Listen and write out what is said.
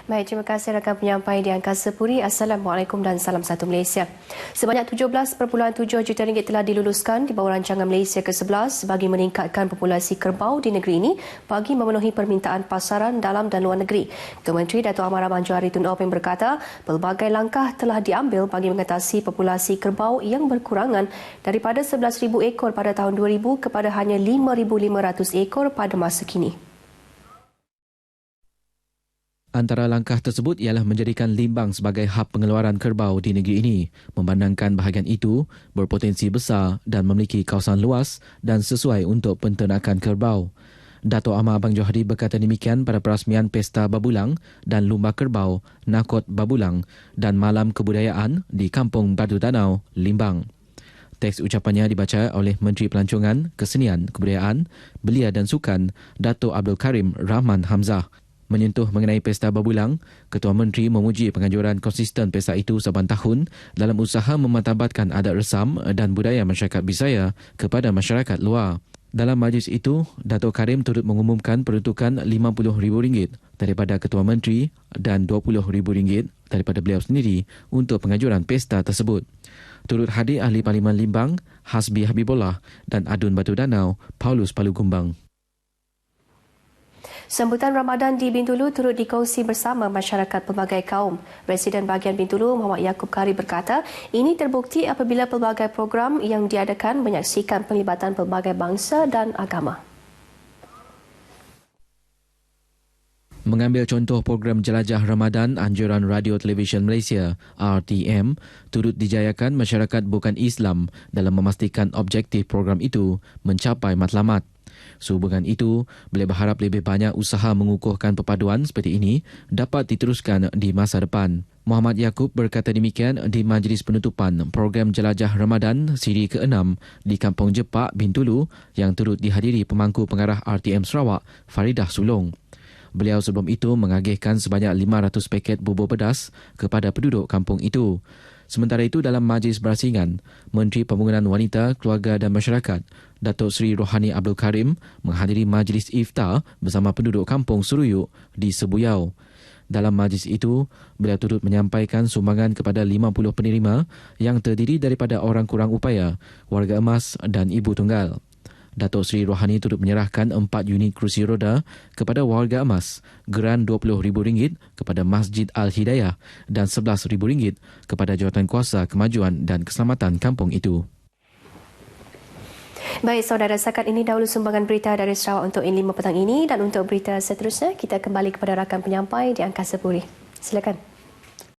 Baik, terima kasih rakan penyampai di Angkasa Puri. Assalamualaikum dan salam satu Malaysia. Sebanyak 17.7 juta ringgit telah diluluskan di bawah rancangan Malaysia ke-11 bagi meningkatkan populasi kerbau di negeri ini bagi memenuhi permintaan pasaran dalam dan luar negeri. Ketua Menteri Datuk Ahmad Rahman Johari Tun Openg berkata, pelbagai langkah telah diambil bagi mengatasi populasi kerbau yang berkurangan daripada 11,000 ekor pada tahun 2000 kepada hanya 5,500 ekor pada masa kini. Antara langkah tersebut ialah menjadikan Limbang sebagai hub pengeluaran kerbau di negeri ini, memandangkan bahagian itu berpotensi besar dan memiliki kawasan luas dan sesuai untuk penternakan kerbau. Dato' Ahmad Abang Johari berkata demikian pada perasmian Pesta Babulang dan Lumba Kerbau, Nakot Babulang dan Malam Kebudayaan di Kampung Batu Danau, Limbang. Teks ucapannya dibaca oleh Menteri Pelancongan, Kesenian, Kebudayaan, Belia dan Sukan, Dato' Abdul Karim Rahman Hamzah. Menyentuh mengenai Pesta Babulang, Ketua Menteri memuji penganjuran konsisten pesta itu saban tahun dalam usaha memartabatkan adat resam dan budaya masyarakat Bisaya kepada masyarakat luar. Dalam majlis itu, Datuk Karim turut mengumumkan peruntukan RM50,000 daripada Ketua Menteri dan RM20,000 daripada beliau sendiri untuk penganjuran pesta tersebut. Turut hadir Ahli Parlimen Limbang, Hasbi Habibullah dan Adun Batu Danau, Paulus Palugumbang. Sambutan Ramadan di Bintulu turut dikongsi bersama masyarakat pelbagai kaum. Presiden Bahagian Bintulu Muhammad Yaakob Kari berkata, ini terbukti apabila pelbagai program yang diadakan menyaksikan penglibatan pelbagai bangsa dan agama. Mengambil contoh program Jelajah Ramadan Anjuran Radio Televisyen Malaysia RTM, turut dijayakan masyarakat bukan Islam dalam memastikan objektif program itu mencapai matlamat. Sehubungan itu, beliau berharap lebih banyak usaha mengukuhkan perpaduan seperti ini dapat diteruskan di masa depan. Muhammad Yaakob berkata demikian di majlis penutupan program Jelajah Ramadan siri ke-6 di Kampung Jepak, Bintulu yang turut dihadiri pemangku pengarah RTM Sarawak, Faridah Sulong. Beliau sebelum itu mengagihkan sebanyak 500 paket bubur pedas kepada penduduk kampung itu. Sementara itu, dalam majlis berasingan, Menteri Pembangunan Wanita, Keluarga dan Masyarakat, Datuk Seri Rohani Abdul Karim menghadiri majlis iftar bersama penduduk kampung Suruyuk di Sebuyau. Dalam majlis itu, beliau turut menyampaikan sumbangan kepada 50 penerima yang terdiri daripada orang kurang upaya, warga emas dan ibu tunggal. Datuk Seri Rohani turut menyerahkan 4 unit kerusi roda kepada warga emas, geran RM20,000 kepada Masjid Al-Hidayah dan RM11,000 kepada Jawatankuasa Kemajuan dan Keselamatan kampung itu. Baik, saudara, setakat ini dahulu sumbangan berita dari Sarawak untuk In 5 petang ini, dan untuk berita seterusnya kita kembali kepada rakan penyampai di Angkasa Puri. Silakan.